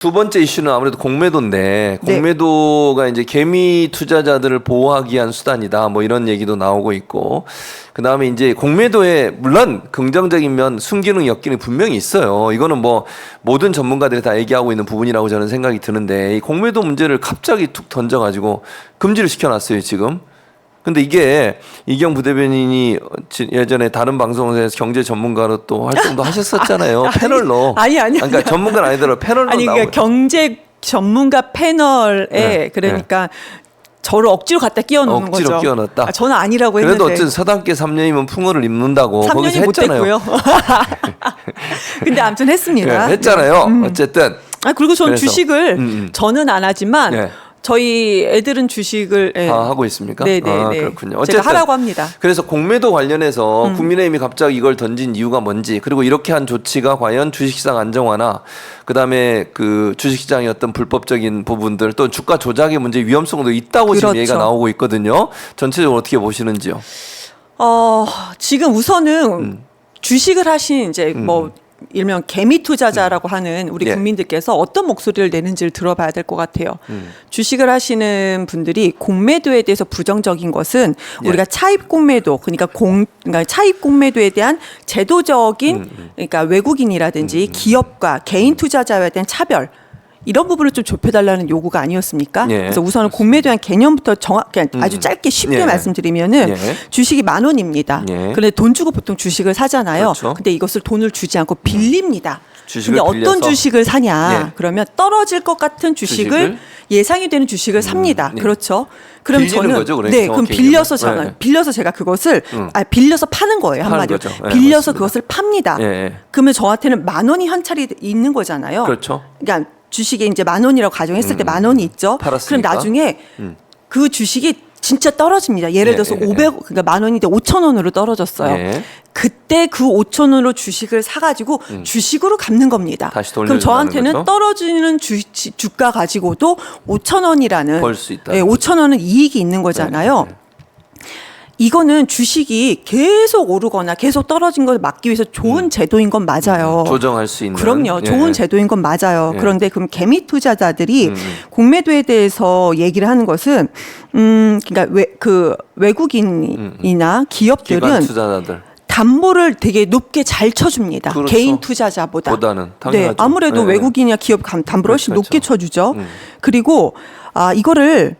두 번째 이슈는 아무래도 공매도인데, 네. 공매도가 이제 개미 투자자들을 보호하기 위한 수단이다, 뭐 이런 얘기도 나오고 있고, 그 다음에 이제 공매도에 물론 긍정적인 면, 순기능, 역기능 분명히 있어요. 이거는 뭐 모든 전문가들이 다 얘기하고 있는 부분이라고 저는 생각이 드는데, 이 공매도 문제를 갑자기 툭 던져가지고 금지를 시켜놨어요, 지금. 근데 이게 이경 부대변인이 예전에 다른 방송에서 경제 전문가로 또 활동도 하셨었잖아요. 패널로. 그러니까 전문가는 아니더라도 패널로 아니, 그러니까 경제 전문가 패널에 네, 그러니까 저를 억지로 갖다 끼워놓는 억지로 거죠. 끼워넣었다. 저는 아니라고 했는데. 그래도 어쨌든 서당계 3년이면 풍어를 입는다고 거기서 3년이 했잖아요. 못했고요. 근데 아무튼 했습니다. 네, 했잖아요. 어쨌든. 그리고 저는 그래서, 주식을 저는 안 하지만 네. 저희 애들은 주식을 하고 있습니까? 네네네. 그렇군요. 어쨌든 제가 하라고 합니다. 그래서 공매도 관련해서 국민의힘이 갑자기 이걸 던진 이유가 뭔지, 그리고 이렇게 한 조치가 과연 주식시장 안정화나 그다음에 그 주식시장의 어떤 불법적인 부분들, 또 주가 조작의 문제 위험성도 있다고 지금 그렇죠. 얘기가 나오고 있거든요. 전체적으로 어떻게 보시는지요? 지금 우선은 주식을 하신 이제 뭐 일명 개미 투자자라고 하는 우리 예. 국민들께서 어떤 목소리를 내는지를 들어봐야 될 것 같아요. 주식을 하시는 분들이 공매도에 대해서 부정적인 것은 예. 우리가 차입 공매도, 그러니까 차입 공매도에 대한 제도적인 그러니까 외국인이라든지 기업과 개인 투자자에 대한 차별, 이런 부분을 좀 좁혀달라는 요구가 아니었습니까? 예, 그래서 우선은 공매도에 대한 개념부터 정확히 아주 짧게 쉽게 예. 말씀드리면은 예. 주식이 10,000원입니다. 예. 그런데 돈 주고 보통 주식을 사잖아요. 그렇죠. 근데 이것을 돈을 주지 않고 빌립니다. 주식을 근데 어떤 빌려서? 주식을 사냐? 예. 그러면 떨어질 것 같은 주식을 예상이 되는 주식을 삽니다. 예. 그렇죠. 그럼 빌리는 저는 거죠, 그러니까 그럼 정확히 빌려서 얘기하면. 저는 빌려서 제가 그것을 빌려서 파는 거예요, 파는 한마디로. 거죠. 예, 빌려서 맞습니다. 그것을 팝니다. 예. 그러면 저한테는 10,000원이 현찰이 있는 거잖아요. 그렇죠. 그러니까 주식에 이제 10,000원이라고 가정했을 때 10,000원이 있죠. 팔았으니까. 그럼 나중에 그 주식이 진짜 떨어집니다. 예를 들어서 500, 그러니까 10,000원인데 5,000원으로 떨어졌어요. 예. 그때 그 5,000원으로 주식을 사가지고 주식으로 갚는 겁니다. 다시 그럼 돌려준다는 저한테는 거죠? 떨어지는 주가 가지고도 5,000원이라는 벌 수 있다. 5,000원은 이익이 있는 거잖아요. 네. 이거는 주식이 계속 오르거나 계속 떨어진 걸 막기 위해서 좋은 제도인 건 맞아요. 조정할 수 있는. 그럼요. 예. 좋은 제도인 건 맞아요. 예. 그런데 그럼 개미 투자자들이 공매도에 대해서 얘기를 하는 것은 그러니까 외국인이나 기업들은 기관 투자자들. 담보를 되게 높게 잘 쳐줍니다. 그렇죠. 개인 투자자보다. 보다는 당연하죠. 네, 아무래도 네. 외국인이나 기업 담보를 훨씬 그렇죠. 높게 쳐주죠. 그리고 이거를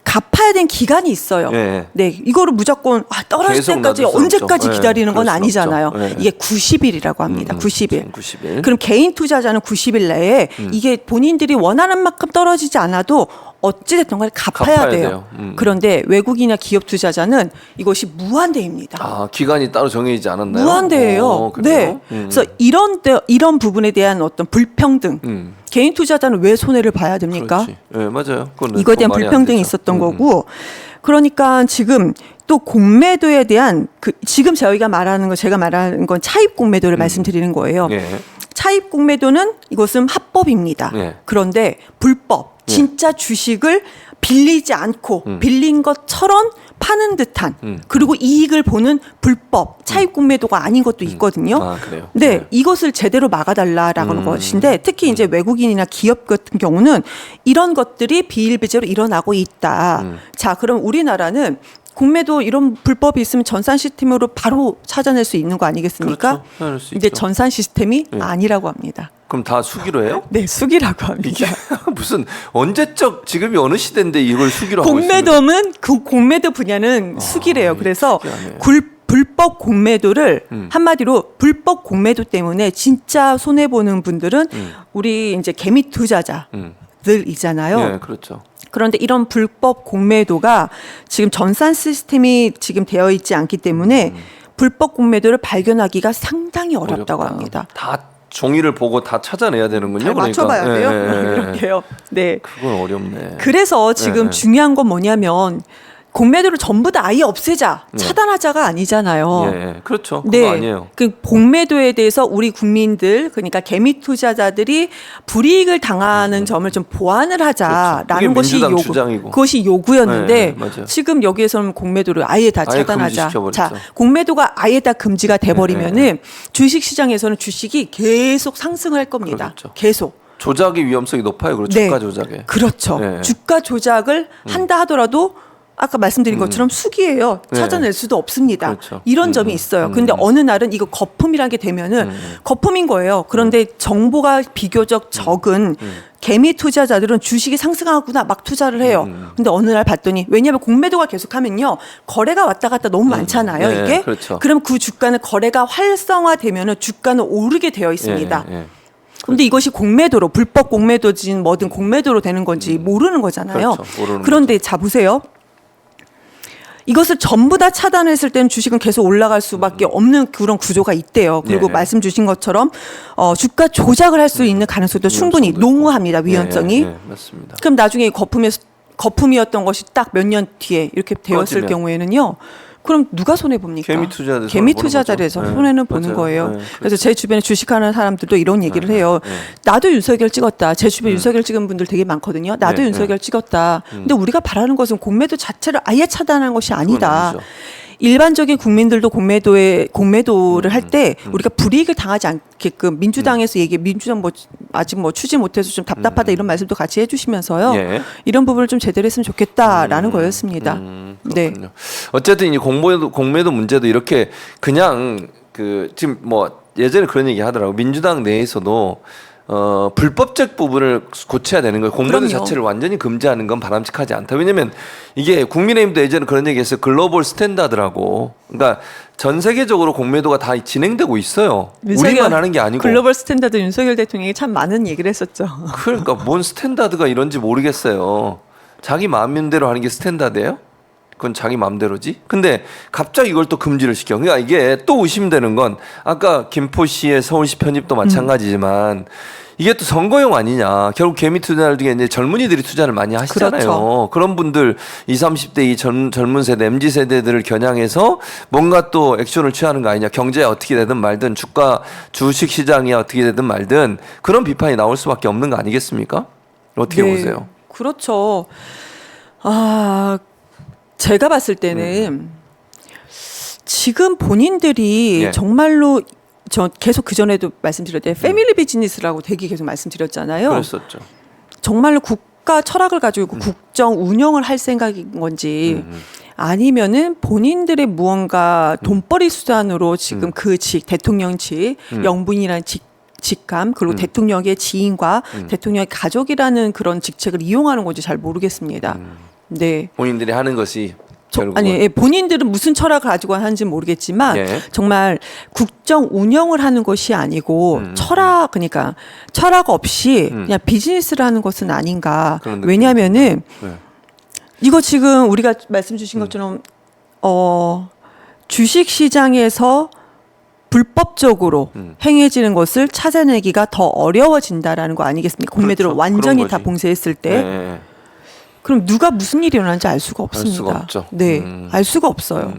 갚아야 되는 기간이 있어요. 예. 네, 이거를 무조건 떨어질 계속 때까지 놔둘 수 언제까지 없죠. 기다리는 예, 건 그럴 수 아니잖아요. 없죠. 예. 이게 90일이라고 합니다. 90일. 90일. 그럼 개인 투자자는 90일 내에 이게 본인들이 원하는 만큼 떨어지지 않아도 어찌됐든 간에 갚아야 돼요. 그런데 외국인이나 기업 투자자는 이것이 무한대입니다. 기간이 따로 정해지지 않았나요? 무한대예요. 네. 그래서 이런 부분에 대한 어떤 불평등. 개인 투자자는 왜 손해를 봐야 됩니까? 그렇지. 네, 맞아요. 그거는 이거에 대한 말이 안 불평등이 되죠. 있었던 거고. 그러니까 지금 또 공매도에 대한 지금 저희가 말하는 거, 제가 말하는 건 차입 공매도를 말씀드리는 거예요. 예. 차입 공매도는 이것은 합법입니다. 예. 그런데 불법, 진짜 주식을 빌리지 않고 빌린 것처럼 파는 듯한 그리고 이익을 보는 불법 차입 공매도가 아닌 것도 있거든요. 그래요? 네, 이것을 제대로 막아달라라는 것인데 특히 이제 외국인이나 기업 같은 경우는 이런 것들이 비일비재로 일어나고 있다. 자, 그럼 우리나라는 공매도 이런 불법이 있으면 전산 시스템으로 바로 찾아낼 수 있는 거 아니겠습니까? 그렇죠. 찾아낼 수 근데 있죠. 전산 시스템이 아니라고 합니다. 그럼 다 수기로 해요? 네, 수기라고 합니다. 이게 무슨 언제적 지금이 어느 시대인데 이걸 수기로 하고 있습니까? 공매도는 공매도 분야는 수기래요. 그래서 특이하네. 불법 공매도를 한마디로 불법 공매도 때문에 진짜 손해 보는 분들은 우리 이제 개미 투자자들이잖아요. 네, 그렇죠. 그런데 이런 불법 공매도가 지금 전산 시스템이 지금 되어 있지 않기 때문에 불법 공매도를 발견하기가 상당히 어렵다고 어렵다. 합니다. 다 종이를 보고 다 찾아내야 되는군요. 잘 맞춰봐야 그러니까. 돼요. 이렇게요. 네. 그건 어렵네. 그래서 지금 네. 중요한 건 뭐냐면 공매도를 전부 다 아예 없애자, 차단하자가 아니잖아요. 예, 그렇죠. 그거 네, 아니에요. 그 공매도에 대해서 우리 국민들, 그러니까 개미 투자자들이 불이익을 당하는 점을 좀 보완을 하자라는 그렇죠. 그게 것이 민주당 주장이고. 그것이 요구였는데 네, 맞아요. 지금 여기에서는 공매도를 아예 다 아예 차단하자. 금지시켜버렸죠. 자, 공매도가 아예 다 금지가 돼버리면은 주식 시장에서는 주식이 계속 상승할 겁니다. 그렇죠. 계속. 조작의 위험성이 높아요. 그리고 네. 주가 조작에. 그렇죠. 네. 주가 조작을 한다 하더라도 아까 말씀드린 것처럼 수기예요. 네. 찾아낼 수도 없습니다. 그렇죠. 이런 점이 있어요. 근데 어느 날은 이거 거품이란 게 되면은 거품인 거예요. 그런데 정보가 비교적 적은 개미 투자자들은 주식이 상승하구나 막 투자를 해요. 근데 어느 날 봤더니 왜냐하면 공매도가 계속하면요. 거래가 왔다 갔다 너무 많잖아요. 네, 이게. 그렇죠. 그럼 그 주가는 거래가 활성화되면은 주가는 오르게 되어 있습니다. 예, 예. 근데 이것이 공매도로 불법 공매도진 뭐든 공매도로 되는 건지 모르는 거잖아요. 그렇죠. 모르는 그런데 자 보세요. 이것을 전부 다 차단했을 때는 주식은 계속 올라갈 수밖에 없는 그런 구조가 있대요. 그리고 네. 말씀 주신 것처럼 주가 조작을 할 수 있는 가능성도 충분히 농후합니다. 위헌성이. 맞습니다. 그럼 나중에 거품이었던 것이 딱 몇 년 뒤에 이렇게 되었을 꺼지면. 경우에는요. 그럼 누가 손해 봅니까? 개미 투자자들 개미 손해 보는 투자자들에서 거죠. 손해는 네, 보는 맞아요. 거예요. 네, 그래서 제 주변에 주식하는 사람들도 이런 얘기를 해요. 나도 윤석열 찍었다. 제 주변에 윤석열 찍은 분들 되게 많거든요. 나도 네, 윤석열 찍었다. 근데 우리가 바라는 것은 공매도 자체를 아예 차단하는 것이 그건 아니다. 아니죠. 일반적인 국민들도 공매도를 할 때 우리가 불이익을 당하지 않게끔 민주당에서 민주당 뭐 아직 뭐 추진 못해서 좀 답답하다 이런 말씀도 같이 해주시면서요. 예. 이런 부분을 좀 제대로 했으면 좋겠다라는 거였습니다. 네. 그렇군요. 어쨌든 이 공매도 문제도 이렇게 그냥 그 지금 뭐 예전에 그런 얘기 하더라고. 민주당 내에서도 불법적 부분을 고쳐야 되는 거예요. 공매도 그럼요. 자체를 완전히 금지하는 건 바람직하지 않다. 왜냐면 이게 국민의힘도 예전에 그런 얘기했어요. 글로벌 스탠다드라고. 그러니까 전 세계적으로 공매도가 다 진행되고 있어요. 우리만 하는 게 아니고. 글로벌 스탠다드 윤석열 대통령이 참 많은 얘기를 했었죠. 그러니까 뭔 스탠다드가 이런지 모르겠어요. 자기 마음대로 하는 게 스탠다드예요? 그건 자기 마음대로지. 근데 갑자기 이걸 또 금지를 시켜. 그러니까 이게 또 의심되는 건 아까 김포시의 서울시 편입도 마찬가지지만 이게 또 선거용 아니냐. 결국 개미 투자를 중에 이제 젊은이들이 투자를 많이 하시잖아요. 그렇죠. 그런 분들 20, 30대 이 젊은 세대, MZ 세대들을 겨냥해서 뭔가 또 액션을 취하는 거 아니냐. 경제에 어떻게 되든 말든 주식 시장이 어떻게 되든 말든 그런 비판이 나올 수밖에 없는 거 아니겠습니까? 어떻게 네, 보세요? 그렇죠. 제가 봤을 때는 지금 본인들이 예. 정말로 저 계속 그 전에도 말씀드렸대 패밀리 비즈니스라고 되게 계속 말씀드렸잖아요. 그랬었죠. 정말로 국가 철학을 가지고 국정 운영을 할 생각인 건지 아니면은 본인들의 무언가 돈벌이 수단으로 지금 그 대통령직 영분이라는 직감 그리고 대통령의 지인과 대통령의 가족이라는 그런 직책을 이용하는 건지 잘 모르겠습니다. 네. 본인들이 하는 것이 결국은 아니 본인들은 무슨 철학을 가지고 하는지는 모르겠지만 예. 정말 국정 운영을 하는 것이 아니고 그러니까 철학 없이 그냥 비즈니스를 하는 것은 아닌가. 그런 느낌이 왜냐하면은 네. 이거 지금 우리가 말씀 주신 것처럼 주식 시장에서 불법적으로 행해지는 것을 찾아내기가 더 어려워진다라는 거 아니겠습니까? 공매도를 그렇죠. 완전히 그런 다 거지. 봉쇄했을 때. 네. 그럼 누가 무슨 일이 일어나는지 알 수가 없습니다. 수가 없죠. 네, 알 수가 없어요.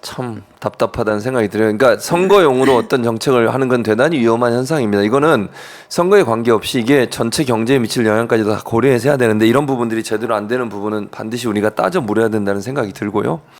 참 답답하다는 생각이 들어요. 그러니까 선거용으로 어떤 정책을 하는 건 대단히 위험한 현상입니다. 이거는 선거에 관계없이 이게 전체 경제에 미칠 영향까지도 다 고려해서 해야 되는데 이런 부분들이 제대로 안 되는 부분은 반드시 우리가 따져 물어야 된다는 생각이 들고요.